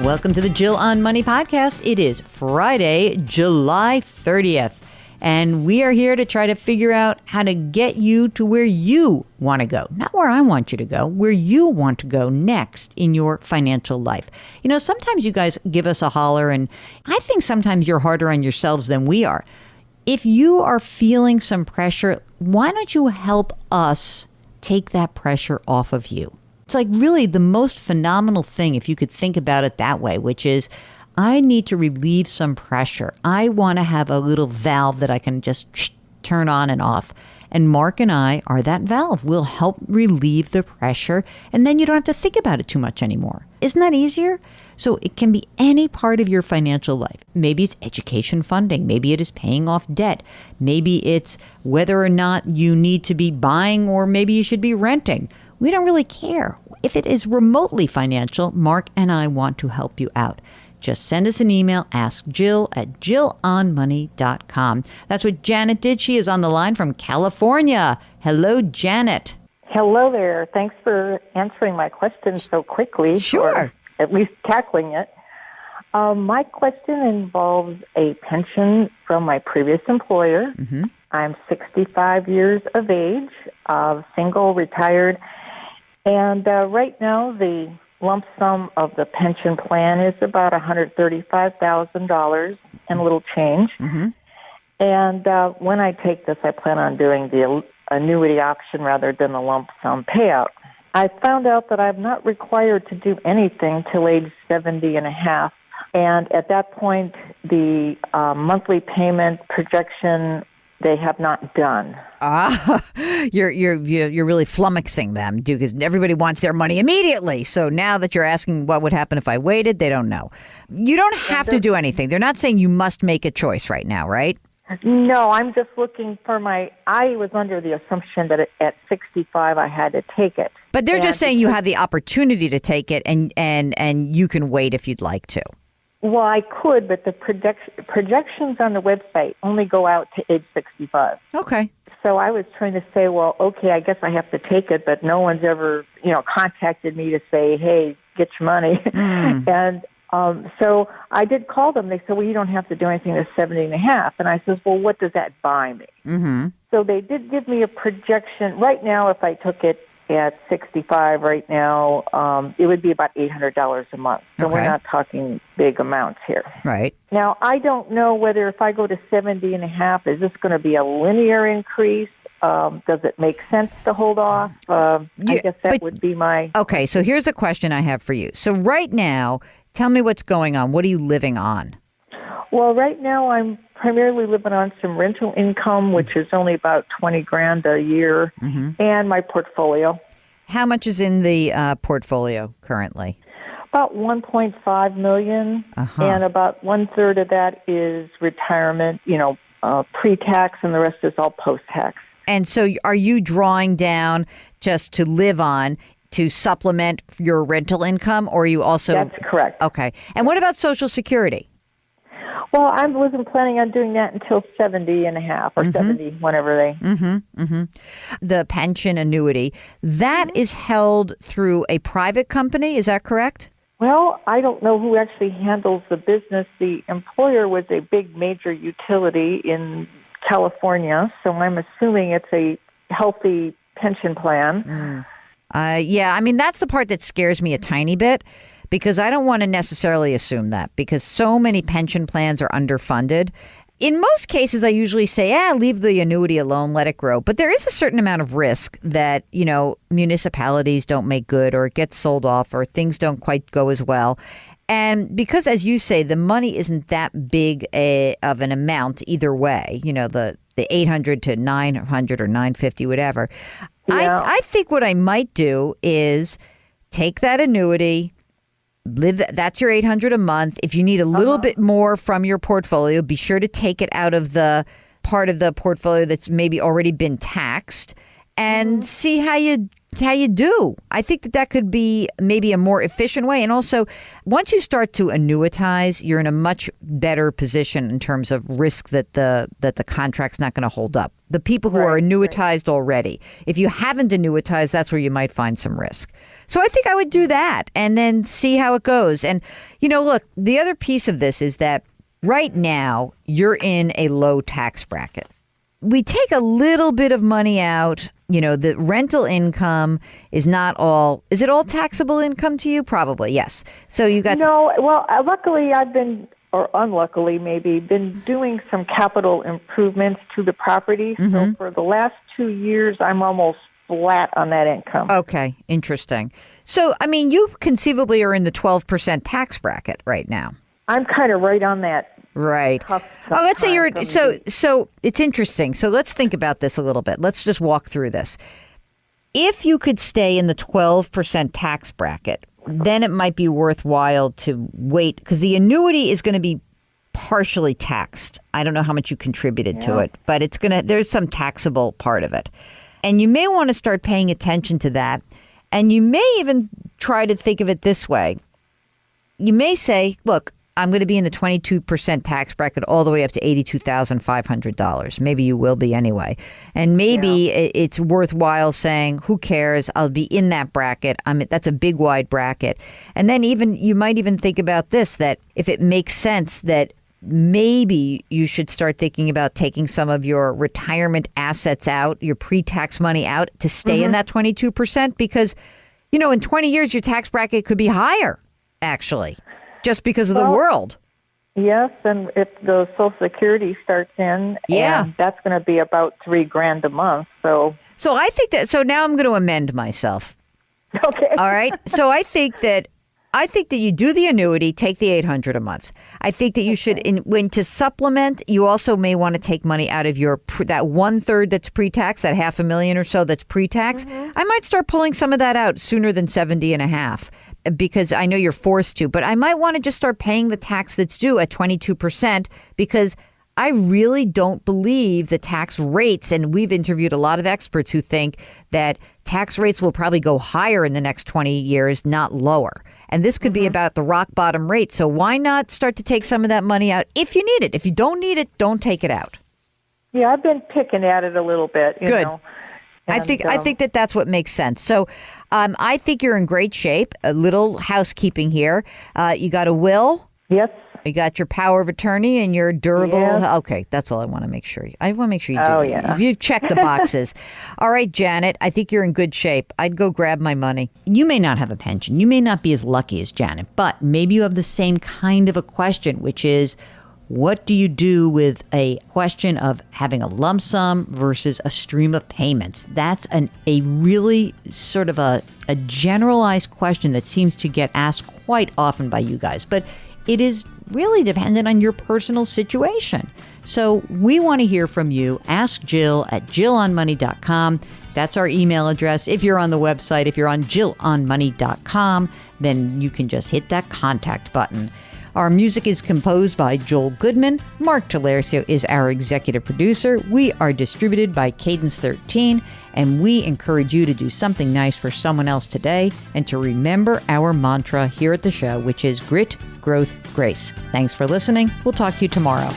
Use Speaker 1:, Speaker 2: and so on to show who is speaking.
Speaker 1: Welcome to the Jill on Money podcast. It is Friday, July 30th, and we are here to try to figure out how to get you to where you want to go. Not where I want you to go, where you want to go next in your financial life. You know, sometimes you guys give us a holler, and I think sometimes you're harder on yourselves than we are. If you are feeling some pressure, why don't you help us take that pressure off of you? It's like really the most phenomenal thing if you could think about it that way, which is I need to relieve some pressure. I want to have a little valve that I can just turn on and off. And Mark and I are that valve. We'll help relieve the pressure, and then you don't have to think about it too much anymore. Isn't that easier? So it can be any part of your financial life. Maybe it's education funding. Maybe it is paying off debt. Maybe it's whether or not you need to be buying or maybe you should be renting. We don't really care. If it is remotely financial, Mark and I want to help you out. Just send us an email, askjill@jillonmoney.com. That's what Janet did. She is on the line from California. Hello, Janet.
Speaker 2: Hello there. Thanks for answering my question so quickly.
Speaker 1: Sure.
Speaker 2: Or at least tackling it. My question involves a pension from my previous employer. Mm-hmm. I'm 65 years of age, single, retired. And right now, the lump sum of the pension plan is about $135,000 and a little change. Mm-hmm. And when I take this, I plan on doing the annuity option rather than the lump sum payout. I found out that I'm not required to do anything till age 70 and a half. And at that point, the monthly payment projection they have not done.
Speaker 1: You're really flummoxing them, because everybody wants their money immediately. So now that you're asking what would happen if I waited, they don't know. You don't have to do anything. They're not saying you must make a choice right now, right?
Speaker 2: No, I'm just looking for I was under the assumption that at 65 I had to take it.
Speaker 1: But they're just saying you have the opportunity to take it and you can wait if you'd like to.
Speaker 2: Well, I could, but the projections on the website only go out to age 65.
Speaker 1: Okay.
Speaker 2: So I was trying to say, well, okay, I guess I have to take it, but no one's ever, contacted me to say, hey, get your money. And so I did call them. They said, well, you don't have to do anything to 70 and a half. And I says, well, what does that buy me? Mm-hmm. So they did give me a projection. Right now, if I took it at 65 right now, it would be about $800 a month. So We're not talking big amounts here.
Speaker 1: Right.
Speaker 2: Now, I don't know whether if I go to 70 and a half, is this going to be a linear increase? Does it make sense to hold off? I guess that would be my...
Speaker 1: Okay, so here's the question I have for you. So right now, tell me what's going on. What are you living on?
Speaker 2: Well, right now I'm primarily living on some rental income, which is only about $20,000 a year, and my portfolio.
Speaker 1: How much is in the portfolio currently?
Speaker 2: About $1.5 million, and about 1/3 of that is retirement, pre-tax, and the rest is all post-tax.
Speaker 1: And so are you drawing down just to live on to supplement your rental income, or are you also...
Speaker 2: That's correct.
Speaker 1: Okay. And what about Social Security?
Speaker 2: Well, I wasn't planning on doing that until 70 and a half or 70, whenever they...
Speaker 1: The pension annuity, that is held through a private company, is that correct?
Speaker 2: Well, I don't know who actually handles the business. The employer was a big major utility in California, so I'm assuming it's a healthy pension plan.
Speaker 1: Yeah, I mean, that's the part that scares me a tiny bit, because I don't want to necessarily assume that, because so many pension plans are underfunded. In most cases, I usually say, leave the annuity alone, let it grow. But there is a certain amount of risk that, municipalities don't make good, or it gets sold off, or things don't quite go as well. And because, as you say, the money isn't that big of an amount either way, the 800 to 900 or 950, whatever. Yeah. I think what I might do is take that annuity, that's your $800 a month. If you need a little bit more from your portfolio, be sure to take it out of the part of the portfolio that's maybe already been taxed, and see how you how you do. I think that could be maybe a more efficient way. And also, once you start to annuitize, you're in a much better position in terms of risk that the contract's not going to hold up. The people who are annuitized already. If you haven't annuitized, that's where you might find some risk. So I think I would do that and then see how it goes. And, look, the other piece of this is that right now you're in a low tax bracket. We take a little bit of money out. The rental income is not all. Is it all taxable income to you? Probably, yes. So you got.
Speaker 2: No, well, luckily I've been, or unluckily maybe, been doing some capital improvements to the property. Mm-hmm. So for the last 2 years, I'm almost flat on that income.
Speaker 1: Okay, interesting. So, you conceivably are in the 12% tax bracket right now.
Speaker 2: I'm kind of right on that.
Speaker 1: Right. Let's say you're so it's interesting. So let's think about this a little bit. Let's just walk through this. If you could stay in the 12% tax bracket, then it might be worthwhile to wait because the annuity is going to be partially taxed. I don't know how much you contributed to it, but there's some taxable part of it. And you may want to start paying attention to that. And you may even try to think of it this way. You may say, look, I'm going to be in the 22% tax bracket all the way up to $82,500. Maybe you will be anyway. And maybe it's worthwhile saying, who cares? I'll be in that bracket. That's a big, wide bracket. And then you might even think about this, that if it makes sense that maybe you should start thinking about taking some of your retirement assets out, your pre-tax money out to stay in that 22% because, in 20 years, your tax bracket could be higher, actually. Just because of the world.
Speaker 2: Yes, and if the Social Security starts in, and that's going to be about $3,000 a month. So
Speaker 1: I think that. So now I'm going to amend myself.
Speaker 2: Okay.
Speaker 1: All right. So I think that you do the annuity, take the $800 a month. I think that you should, when to supplement, you also may want to take money out of your that 1/3 that's pre-tax, that $500,000 or so that's pre-tax. I might start pulling some of that out sooner than 70 and a half. Because I know you're forced to, but I might want to just start paying the tax that's due at 22% because I really don't believe the tax rates, and we've interviewed a lot of experts who think that tax rates will probably go higher in the next 20 years, not lower. And this could be about the rock bottom rate. So why not start to take some of that money out if you need it? If you don't need it, don't take it out.
Speaker 2: Yeah, I've been picking at it a little bit.
Speaker 1: Good.
Speaker 2: And,
Speaker 1: I think that's what makes sense. So I think you're in great shape. A little housekeeping here. You got a will?
Speaker 2: Yes.
Speaker 1: You got your power of attorney and your durable.
Speaker 2: Yes.
Speaker 1: Okay, that's all I want to make sure. I want to make sure you do.
Speaker 2: Oh, yeah.
Speaker 1: You've checked the boxes. All right, Janet, I think you're in good shape. I'd go grab my money. You may not have a pension. You may not be as lucky as Janet, but maybe you have the same kind of a question, which is, what do you do with a question of having a lump sum versus a stream of payments? That's a really sort of a generalized question that seems to get asked quite often by you guys. But it is really dependent on your personal situation. So we want to hear from you. Ask Jill at jillonmoney.com. That's our email address. If you're on the website, if you're on jillonmoney.com, then you can just hit that contact button. Our music is composed by Joel Goodman. Mark Talercio is our executive producer. We are distributed by Cadence 13, and we encourage you to do something nice for someone else today and to remember our mantra here at the show, which is grit, growth, grace. Thanks for listening. We'll talk to you tomorrow.